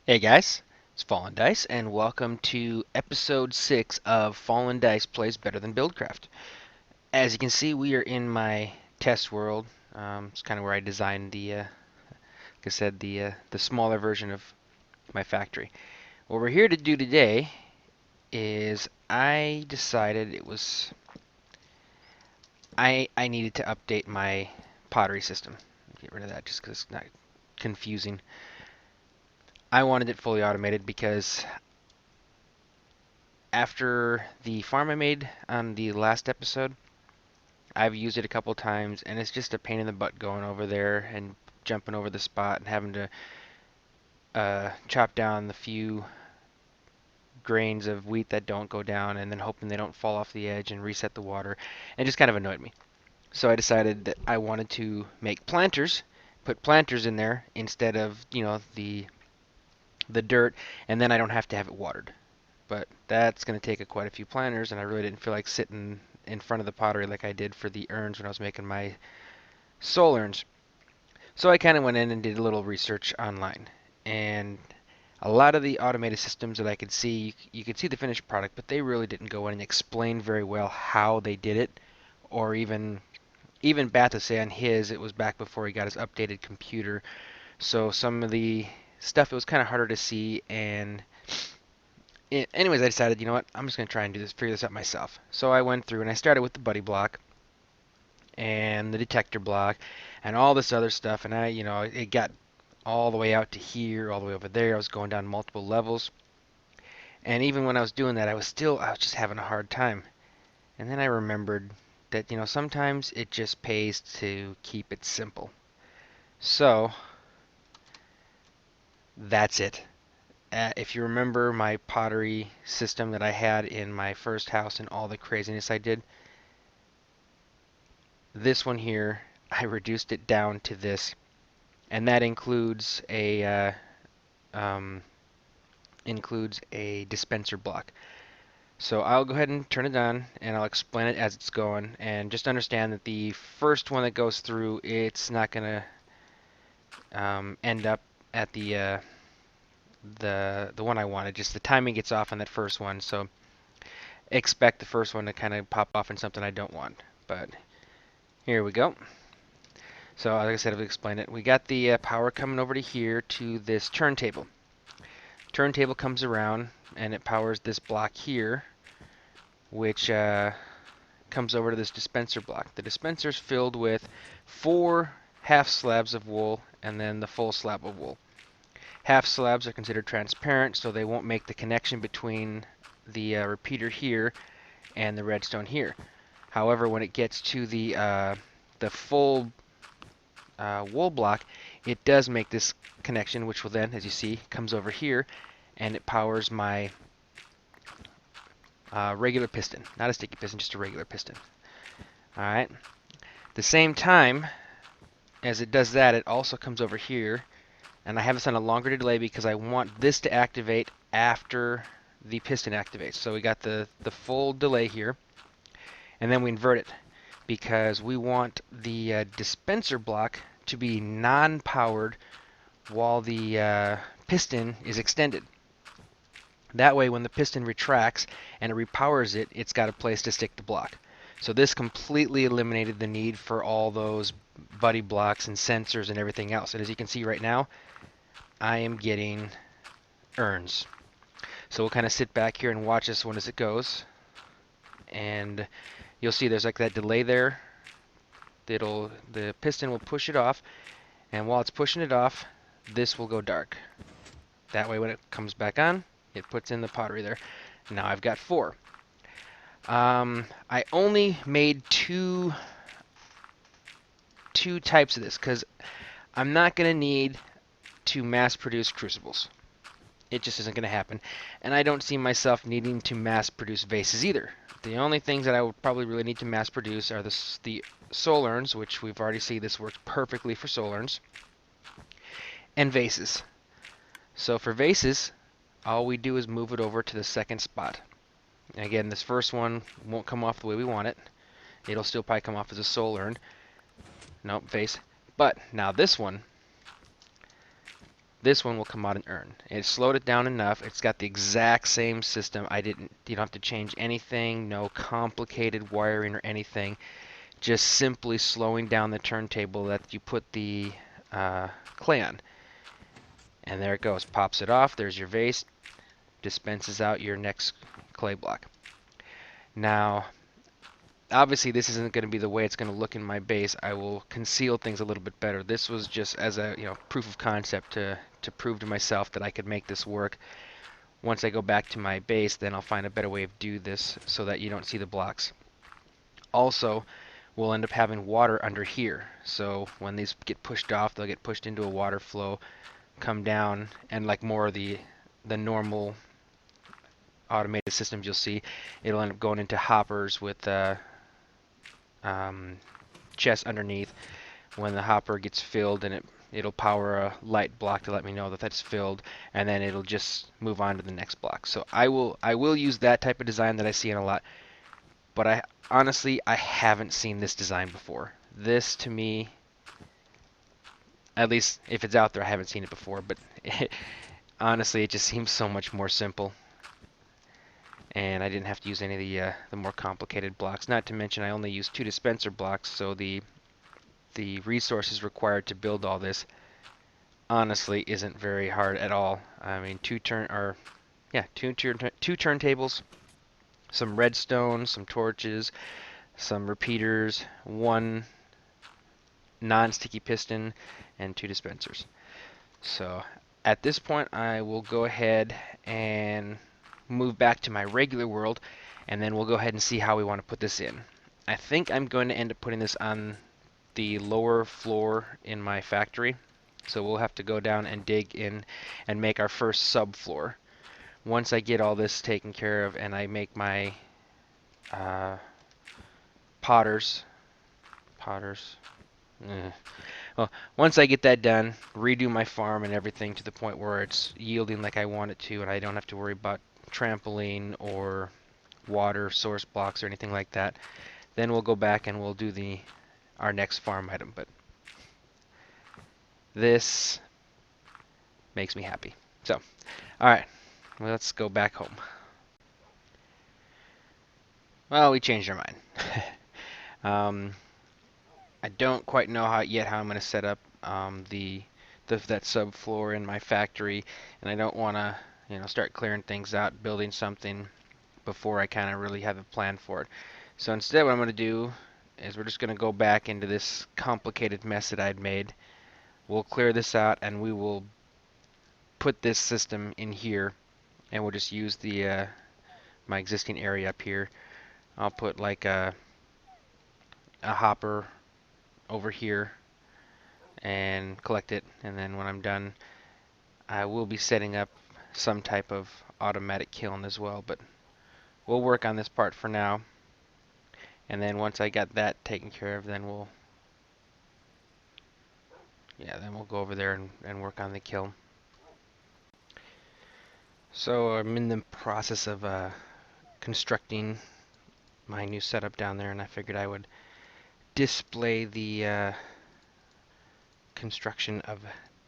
Hey guys, it's FallenDice, and welcome to episode 6 of FallenDice Plays Better Than BuildCraft. As you can see, we are in my test world. It's kind of where I designed like I said, the smaller version of my factory. What we're here to do today is I decided I needed to update my pottery system. Get rid of that just because it's not confusing. I wanted it fully automated because after the farm I made on the last episode, I've used it a couple times, and it's just a pain in the butt going over there and jumping over the spot and having to chop down the few grains of wheat that don't go down, and then hoping they don't fall off the edge and reset the water. And it just kind of annoyed me. So I decided that I wanted to make planters, put planters in there instead of the dirt, and then I don't have to have it watered. But that's going to take quite a few planters, and I really didn't feel like sitting in front of the pottery like I did for the urns when I was making my soul urns. So I kind of went in and did a little research online. And a lot of the automated systems that I could see, you could see the finished product, but they really didn't go in and explain very well how they did it, or even Bath say on his, it was back before he got his updated computer. So some of the stuff it was kind of harder to see, and anyways, I decided, you know what, I'm just gonna try and figure this out myself. So I went through and I started with the buddy block and the detector block and all this other stuff, and it got all the way out to here, all the way over there. I was going down multiple levels, and even when I was doing that, I was just having a hard time. And then I remembered that sometimes it just pays to keep it simple. So that's it. If you remember my pottery system that I had in my first house and all the craziness I did, this one here, I reduced it down to this, and that um, includes a dispenser block. So I'll go ahead and turn it on, and I'll explain it as it's going. And just understand that the first one that goes through, it's not going to end up at the one I wanted. Just the timing gets off on that first one, so expect the first one to kind of pop off in something I don't want. But here we go. So like I said, I've explained it. We got the power coming over to here to this turntable. Turntable comes around and it powers this block here, which comes over to this dispenser block. The dispenser is filled with 4 half slabs of wool and then the full slab of wool. Half slabs are considered transparent, so they won't make the connection between the repeater here and the redstone here. However, when it gets to the full wool block, it does make this connection, which will then, as you see, comes over here, and it powers my regular piston. Not a sticky piston, just a regular piston. Alright. The same time as it does that, it also comes over here, and I have this on a longer delay because I want this to activate after the piston activates. So we got the full delay here, and then we invert it because we want the dispenser block to be non-powered while the piston is extended. That way when the piston retracts and it repowers it, it's got a place to stick the block. So this completely eliminated the need for all those buddy blocks and sensors and everything else. And as you can see right now, I am getting urns. So we'll kind of sit back here and watch this one as it goes. And you'll see there's like that delay there. The piston will push it off, and while it's pushing it off, this will go dark. That way when it comes back on, it puts in the pottery there. Now I've got 4. I only made two types of this because I'm not going to need to mass produce crucibles. It just isn't going to happen. And I don't see myself needing to mass produce vases either. The only things that I would probably really need to mass produce are the soul urns, which we've already seen this works perfectly for soul urns, and vases. So for vases, all we do is move it over to the second spot. Again, this first one won't come off the way we want it. It'll still probably come off as a soul urn. Nope, vase. But now this one, This one will come out an urn. It slowed it down enough. It's got the exact same system. You don't have to change anything, no complicated wiring or anything. Just simply slowing down the turntable that you put the clay on. And there it goes. Pops it off. There's your vase. Dispenses out your next clay block. Now, obviously this isn't going to be the way it's going to look in my base. I will conceal things a little bit better. This was just as a proof of concept to prove to myself that I could make this work. Once I go back to my base, then I'll find a better way of do this so that you don't see the blocks. Also, we'll end up having water under here. So when these get pushed off, they'll get pushed into a water flow, come down, and like more of the normal automated systems you'll see, it'll end up going into hoppers with chests underneath. When the hopper gets filled, and it'll power a light block to let me know that that's filled, and then it'll just move on to the next block. So I will use that type of design that I see in a lot, but I honestly haven't seen this design before. This to me, at least if it's out there, I haven't seen it before, but honestly it just seems so much more simple. And I didn't have to use any of the more complicated blocks. Not to mention I only used 2 dispenser blocks, so the resources required to build all this honestly isn't very hard at all. I mean, two turntables, some redstone, some torches, some repeaters, 1 non-sticky piston, and 2 dispensers. So at this point I will go ahead and move back to my regular world, and then we'll go ahead and see how we want to put this in. I think I'm going to end up putting this on the lower floor in my factory, so we'll have to go down and dig in and make our first subfloor. Once I get all this taken care of and I make my potters, well, once I get that done, redo my farm and everything to the point where it's yielding like I want it to, and I don't have to worry about trampoline or water source blocks or anything like that, then we'll go back and we'll do our next farm item. But this makes me happy. So, alright, well, let's go back home. Well, we changed our mind. I don't quite know how I'm going to set up that subfloor in my factory, and I don't want to start clearing things out, building something before I kind of really have a plan for it. So instead what I'm going to do is we're just going to go back into this complicated mess that I'd made. We'll clear this out and we will put this system in here, and we'll just use my existing area up here. I'll put like a hopper over here and collect it, and then when I'm done I will be setting up some type of automatic kiln as well, but we'll work on this part for now, and then once I got that taken care of, then we'll go over there and work on the kiln. So I'm in the process of constructing my new setup down there, and I figured I would display the construction of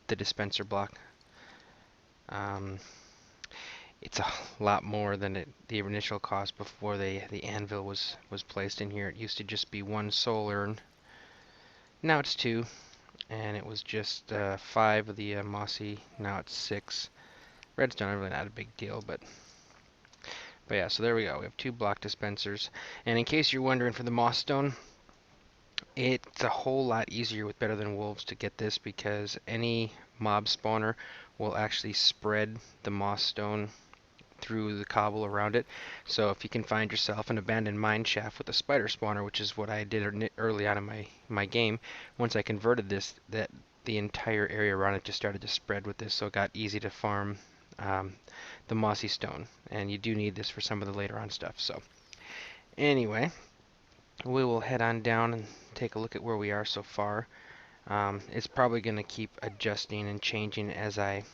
the dispenser block. It's a lot more than the initial cost before the anvil was placed in here. It used to just be 1 soul urn. Now it's 2, and it was just 5 of the mossy. Now it's 6. Redstone is really not a big deal, but yeah. So there we go. We have 2 block dispensers, and in case you're wondering for the moss stone, it's a whole lot easier with Better Than Wolves to get this, because any mob spawner will actually spread the moss stone through the cobble around it. So if you can find yourself an abandoned mine shaft with a spider spawner, which is what I did early on in my game, once I converted this, the entire area around it just started to spread with this, so it got easy to farm the mossy stone. And you do need this for some of the later on stuff. So anyway, we will head on down and take a look at where we are so far. It's probably going to keep adjusting and changing as I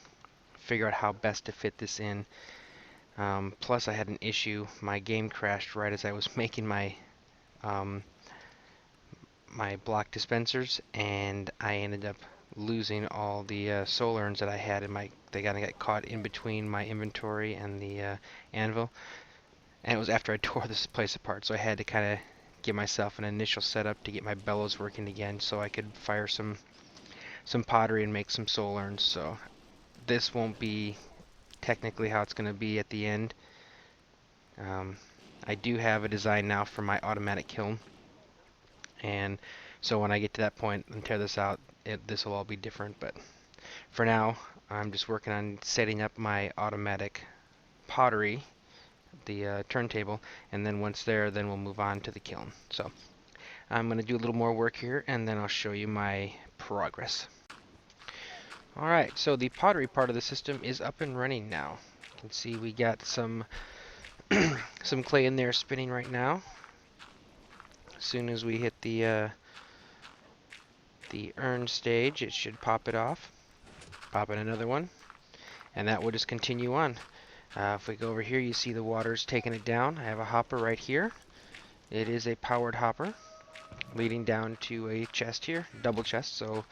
figure out how best to fit this in. Plus I had an issue. My game crashed right as I was making my my block dispensers, and I ended up losing all the soul urns that I had in my. They kind of got caught in between my inventory and the anvil, and it was after I tore this place apart, so I had to kind of give myself an initial setup to get my bellows working again, so I could fire some pottery and make some soul urns. So this won't be technically how it's going to be at the end. Um, I do have a design now for my automatic kiln, and so when I get to that point and tear this out, this will all be different. But for now, I'm just working on setting up my automatic pottery, the turntable, and then once there, then we'll move on to the kiln. So I'm going to do a little more work here, and then I'll show you my progress. Alright, so the pottery part of the system is up and running now. You can see we got some some clay in there spinning right now. As soon as we hit the urn stage, it should pop it off. Pop in another one, and that will just continue on. If we go over here, you see the water's taking it down. I have a hopper right here. It is a powered hopper leading down to a chest here, double chest, so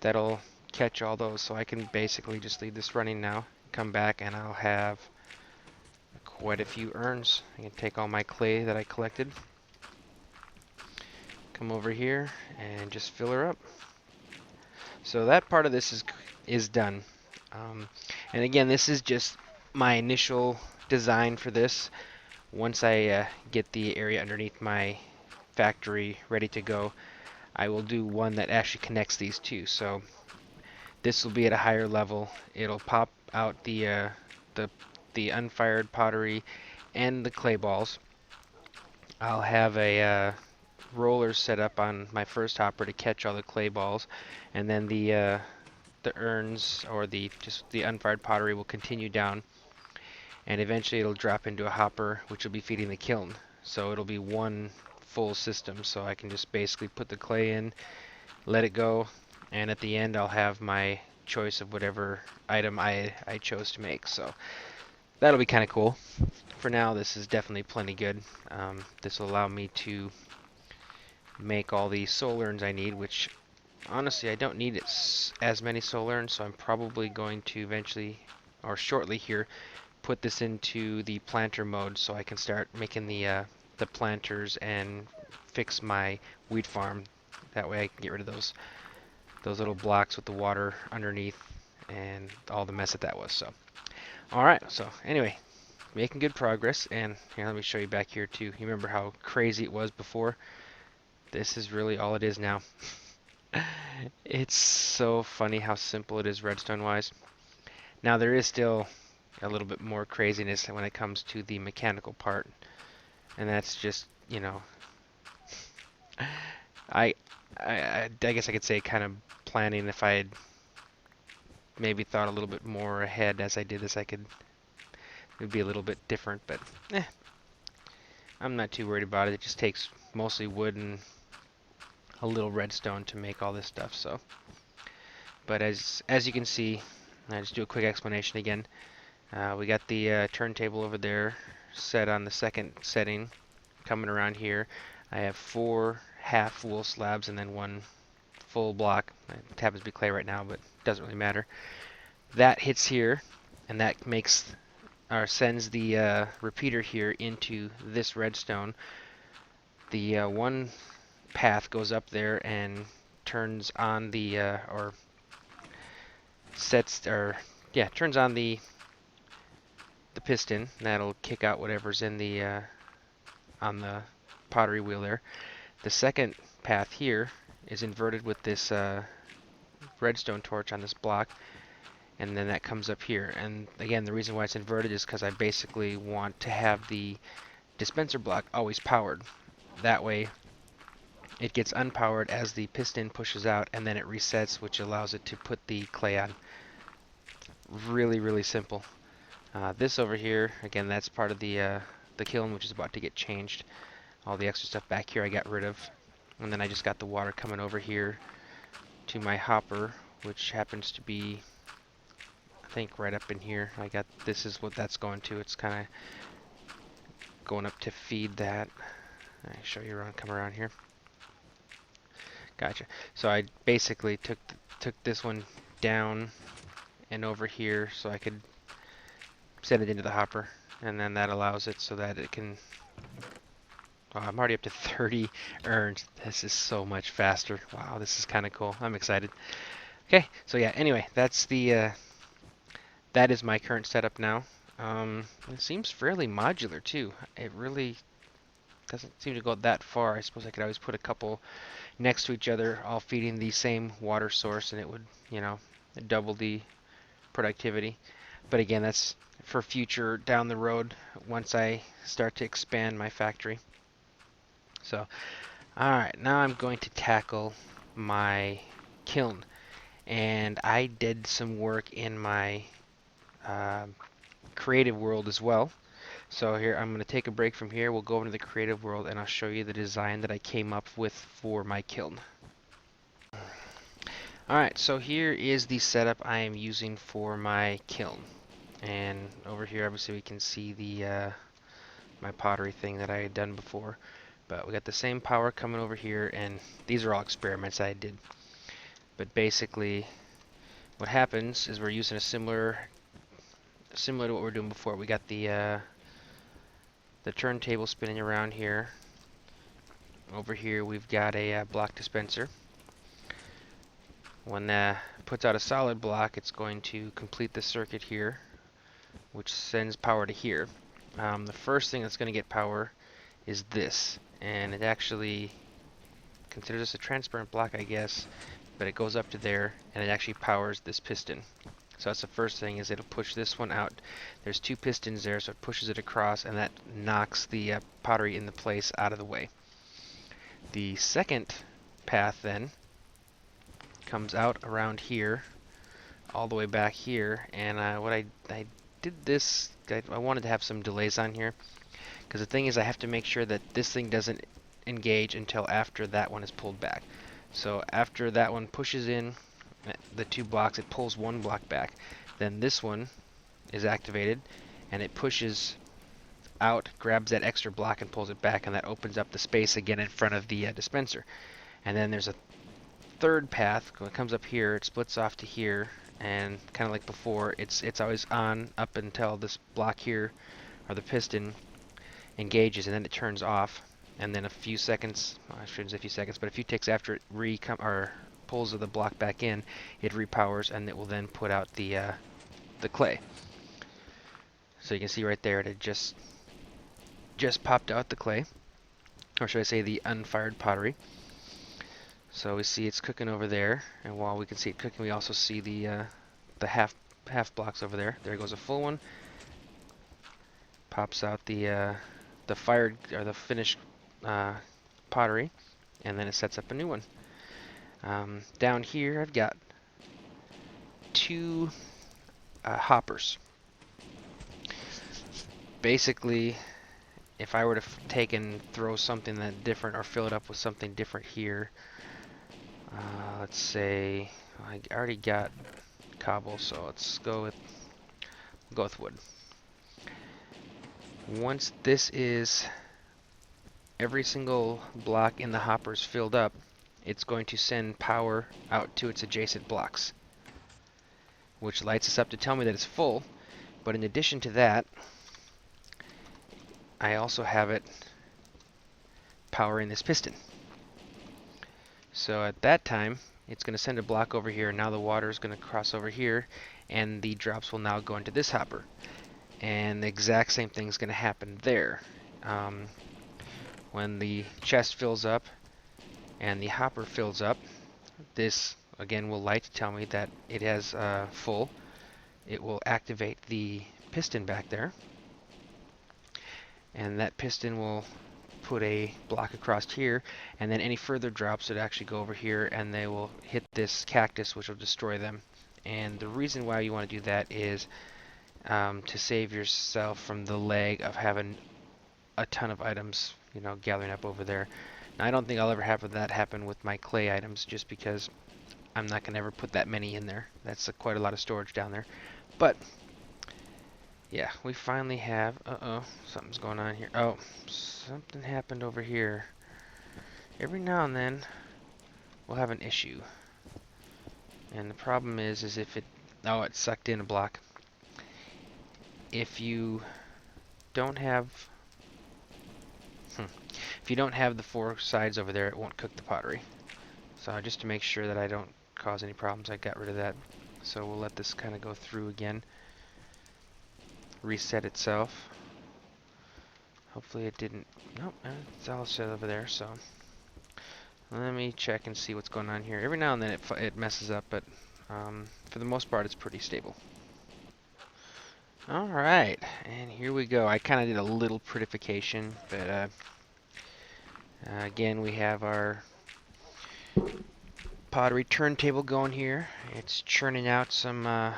that'll catch all those. So I can basically just leave this running now, come back, and I'll have quite a few urns. I can take all my clay that I collected, come over here, and just fill her up. So that part of this is done. And again, this is just my initial design for this. Once I get the area underneath my factory ready to go, I will do one that actually connects these two. So this will be at a higher level. It'll pop out the unfired pottery and the clay balls. I'll have a roller set up on my first hopper to catch all the clay balls, and then the urns or just the unfired pottery will continue down, and eventually it'll drop into a hopper which will be feeding the kiln. So it'll be one full system, so I can just basically put the clay in, let it go, and at the end I'll have my choice of whatever item I chose to make. So that'll be kind of cool. For now, this is definitely plenty good. This will allow me to make all the soul urns I need, which honestly I don't need as many soul urns, so I'm probably going to eventually, or shortly here, put this into the planter mode so I can start making the planters and fix my wheat farm. That way I can get rid of those little blocks with the water underneath and all the mess that was. So alright, so anyway, making good progress, and here, let me show you back here too. You remember how crazy it was before? This is really all it is now. It's so funny how simple it is redstone wise. Now there is still a little bit more craziness when it comes to the mechanical part, and that's just, you know, I guess I could say kind of planning. If I had maybe thought a little bit more ahead as I did this, it would be a little bit different, but I'm not too worried about it. It just takes mostly wood and a little redstone to make all this stuff. So, but as you can see, I just do a quick explanation again. We got the turntable over there set on the second setting. Coming around here, I have 4 half wool slabs and then 1 full block. It happens to be clay right now, but it doesn't really matter. That hits here, and that makes or sends the repeater here into this redstone. The one path goes up there and turns on the or sets or yeah turns on the piston. That'll kick out whatever's in the on the pottery wheel there. The second path here is inverted with this redstone torch on this block, and then that comes up here. And again, the reason why it's inverted is because I basically want to have the dispenser block always powered. That way it gets unpowered as the piston pushes out, and then it resets, which allows it to put the clay on. Really, really simple. This over here, again, that's part of the kiln, which is about to get changed. All the extra stuff back here I got rid of, and then I just got the water coming over here to my hopper, which happens to be, I think, right up in here. This is what that's going to. It's kind of going up to feed that. I'll show you around, come around here. Gotcha. So I basically took took this one down and over here so I could set it into the hopper, and then that allows it so that it can. Oh, I'm already up to 30 urns. This is so much faster. Wow, this is kind of cool. I'm excited. Okay, so yeah. Anyway, that's the that is my current setup now. It seems fairly modular too. It really doesn't seem to go that far. I suppose I could always put a couple next to each other, all feeding the same water source, and it would, double the productivity. But again, that's for future down the road once I start to expand my factory. So, alright, now I'm going to tackle my kiln. And I did some work in my uh, creative world as well. So here, I'm going to take a break from here. We'll go into the creative world and I'll show you the design that I came up with for my kiln. Alright, so here is the setup I am using for my kiln. And over here, obviously, we can see the my pottery thing that I had done before. But we got the same power coming over here, and these are all experiments I did. But basically, what happens is we're using a similar to what we're doing before. We got the turntable spinning around here. Over here, we've got a block dispenser. When that puts out a solid block, it's going to complete the circuit here, which sends power to here. The first thing that's going to get power is this, and it actually considers this a transparent block, I guess, but it goes up to there, and it actually powers this piston. So that's the first thing, is it'll push this one out. There's two pistons there, so it pushes it across, and that knocks the pottery into place out of the way. The second path then comes out around here, all the way back here, and what I did this, I wanted to have some delays on here, because the thing is I have to make sure that this thing doesn't engage until after that one is pulled back. So after that one pushes in the two blocks, it pulls one block back. Then this one is activated, and it pushes out, grabs that extra block and pulls it back, and that opens up the space again in front of the dispenser. And then there's a third path. When it comes up here, it splits off to here, and kind of like before, it's always on up until this block here, or the piston, engages, and then it turns off. And then a few seconds, well, I shouldn't say a few seconds, but a few ticks after it pulls the block back in, it repowers, and it will then put out the clay. So you can see right there, it just popped out the clay, or should I say the unfired pottery. So we see it's cooking over there, and while we can see it cooking, we also see the half blocks over there. There goes a full one. Pops out the fired, or the finished pottery, and then it sets up a new one. Down here, I've got two hoppers. Basically, if I were to take and throw something that different, or fill it up with something different here, let's say I already got cobble, so let's go with wood. Once this is every single block in the hopper is filled up, it's going to send power out to its adjacent blocks, which lights us up to tell me that it's full. But in addition to that, I also have it powering this piston. So at that time, it's going to send a block over here, and now the water is going to cross over here, and the drops will now go into this hopper. And the exact same thing is going to happen there. When the chest fills up and the hopper fills up, this again will light to tell me that it has full. It will activate the piston back there, and that piston will put a block across here, and then any further drops would actually go over here, and they will hit this cactus, which will destroy them. And the reason why you want to do that is to save yourself from the lag of having a ton of items, gathering up over there. Now, I don't think I'll ever have that happen with my clay items, just because I'm not going to ever put that many in there. That's quite a lot of storage down there. But yeah, we finally have, something's going on here. Oh, something happened over here. Every now and then, we'll have an issue. And the problem is if it, oh, it sucked in a block. If you don't have, if you don't have the 4 sides over there, it won't cook the pottery. So just to make sure that I don't cause any problems, I got rid of that. So we'll let this kind of go through again, reset itself. Hopefully it didn't, nope, it's all set over there, so. Let me check and see what's going on here. Every now and then it messes up, but for the most part it's pretty stable. Alright, and here we go. I kind of did a little prettification, but again we have our pottery turntable going here. It's churning out some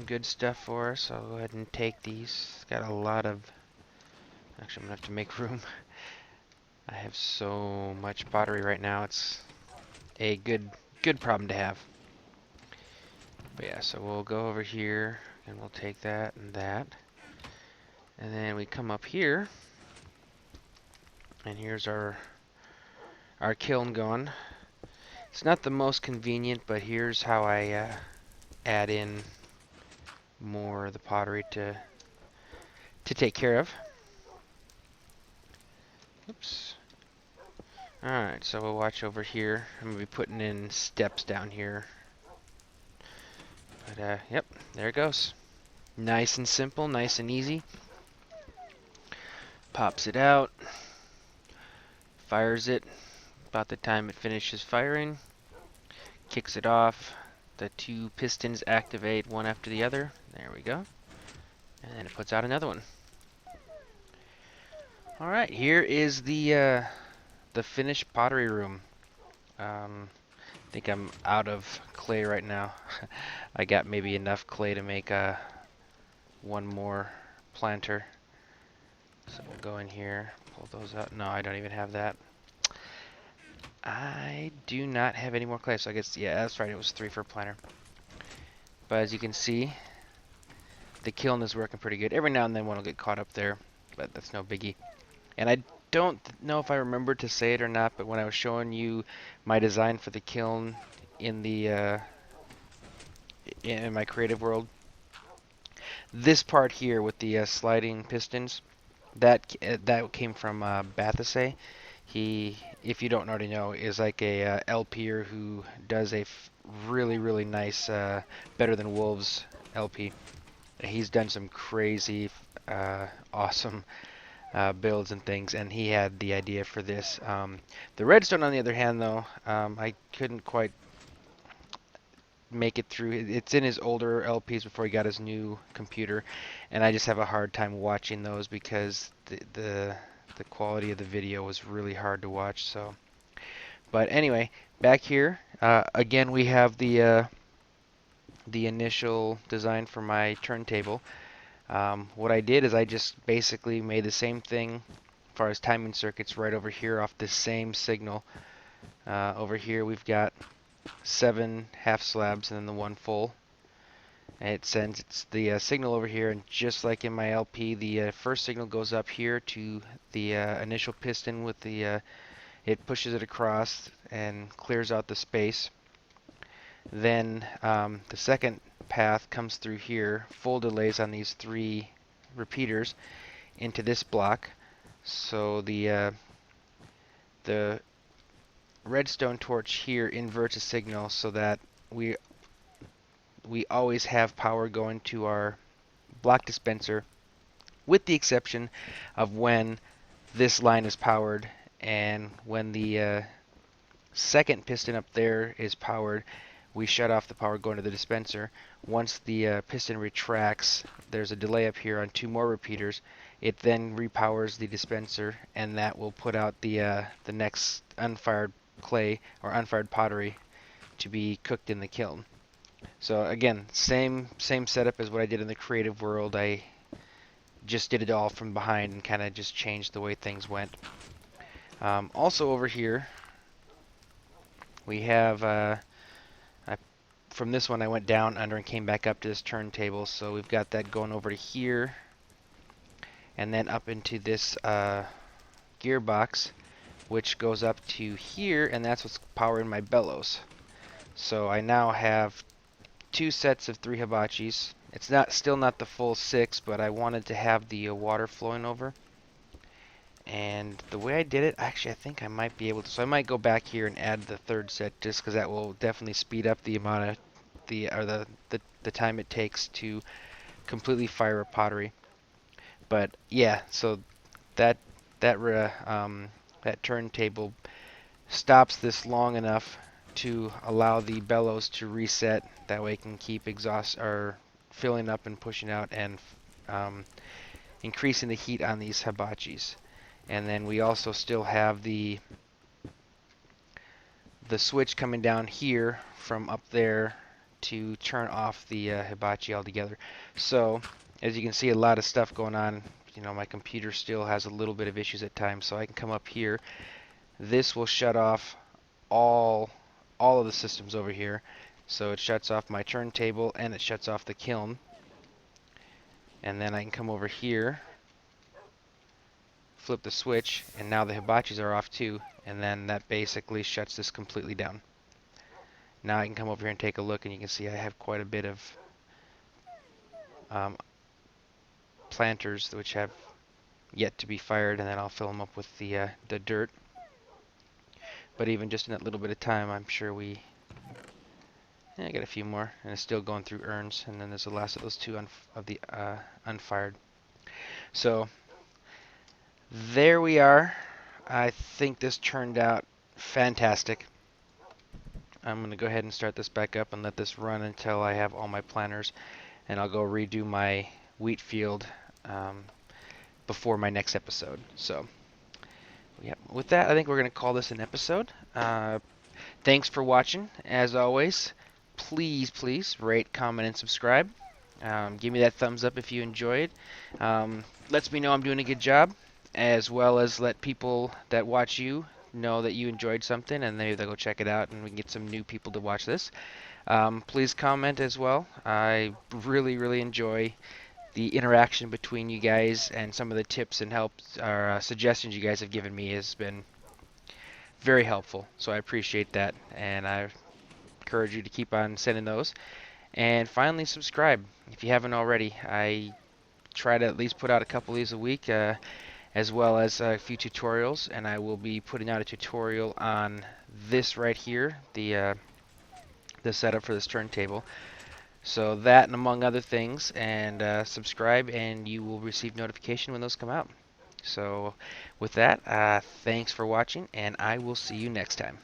good stuff for us. I'll go ahead and take these. It's got a lot of, actually I'm going to have to make room. I have so much pottery right now. It's a good problem to have. But yeah, so we'll go over here and we'll take that and that. And then we come up here and here's our kiln going. It's not the most convenient, but here's how I add in more of the pottery to take care of. Oops. Alright, so we'll watch over here. I'm going to be putting in steps down here. But yep, there it goes. Nice and simple, nice and easy. Pops it out. Fires it about the time it finishes firing. Kicks it off. The 2 pistons activate one after the other. There we go. And then it puts out another one. Alright, here is the finished pottery room. I think I'm out of clay right now. I got maybe enough clay to make one more planter. So we'll go in here, pull those out. No, I don't even have that. I do not have any more clay, so I guess, yeah, that's right, it was 3 for a planter. But as you can see, the kiln is working pretty good. Every now and then one will get caught up there, but that's no biggie. And I don't know if I remember to say it or not, but when I was showing you my design for the kiln in the in my creative world, this part here with the sliding pistons, that came from Bathasay. He, if you don't already know, is like a LPer who does a really nice Better Than Wolves LP. He's done some crazy awesome builds and things, and he had the idea for this. The redstone, on the other hand, though, I couldn't quite make it through. It's in his older LPs before he got his new computer, and I just have a hard time watching those because the quality of the video was really hard to watch. So, but anyway, back here again we have the initial design for my turntable. What I did is I just basically made the same thing as far as timing circuits right over here off this same signal. Over here we've got 7 half slabs and then the 1 full. And it sends the signal over here, and just like in my LP, the first signal goes up here to the initial piston with the it pushes it across and clears out the space. Then the second path comes through here, full delays on these 3 repeaters into this block. So the redstone torch here inverts a signal so that we always have power going to our block dispenser, with the exception of when this line is powered and when the second piston up there is powered. We shut off the power going to the dispenser. Once the piston retracts, there's a delay up here on 2 more repeaters. It then repowers the dispenser, and that will put out the next unfired clay or unfired pottery to be cooked in the kiln. So again, same setup as what I did in the creative world. I just did it all from behind and kind of just changed the way things went. Also over here, we have from this one I went down under and came back up to this turntable, so we've got that going over to here and then up into this gearbox, which goes up to here, and that's what's powering my bellows. So I now have 2 sets of 3 hibachis. It's still not the full 6, but I wanted to have the water flowing over. And the way I did it, actually, I think I might be able to. So I might go back here and add the 3rd set, just because that will definitely speed up the amount of the time it takes to completely fire a pottery. But yeah, so that that that turntable stops this long enough to allow the bellows to reset. That way, it can keep exhaust or filling up and pushing out and um, increasing the heat on these hibachis. And then we also still have the switch coming down here from up there to turn off the hibachi altogether. So as you can see, a lot of stuff going on. You know, my computer still has a little bit of issues at times, so I can come up here. This will shut off all all of the systems over here. So it shuts off my turntable and it shuts off the kiln. And then I can come over here, flip the switch, and now the hibachis are off too. And then that basically shuts this completely down. Now I can come over here and take a look, and you can see I have quite a bit of um, planters which have yet to be fired, and then I'll fill them up with the dirt. But even just in that little bit of time, I'm sure I got a few more, and it's still going through urns, and then there's the last of those 2 of the unfired. So there we are. I think this turned out fantastic. I'm going to go ahead and start this back up and let this run until I have all my planters, and I'll go redo my wheat field before my next episode. So, yeah, with that, I think we're going to call this an episode. Thanks for watching. As always, please rate, comment, and subscribe. Give me that thumbs up if you enjoyed. Lets me know I'm doing a good job, as well as let people that watch you know that you enjoyed something, and maybe they'll go check it out, and we can get some new people to watch this. Please comment as well. I really enjoy the interaction between you guys, and some of the tips and helps or suggestions you guys have given me has been very helpful. So I appreciate that, and I encourage you to keep on sending those. And finally, subscribe if you haven't already. I try to at least put out a couple of these a week, as well as a few tutorials, and I will be putting out a tutorial on this right here, the setup for this turntable. So that and among other things, and subscribe and you will receive notification when those come out. So with that, thanks for watching, and I will see you next time.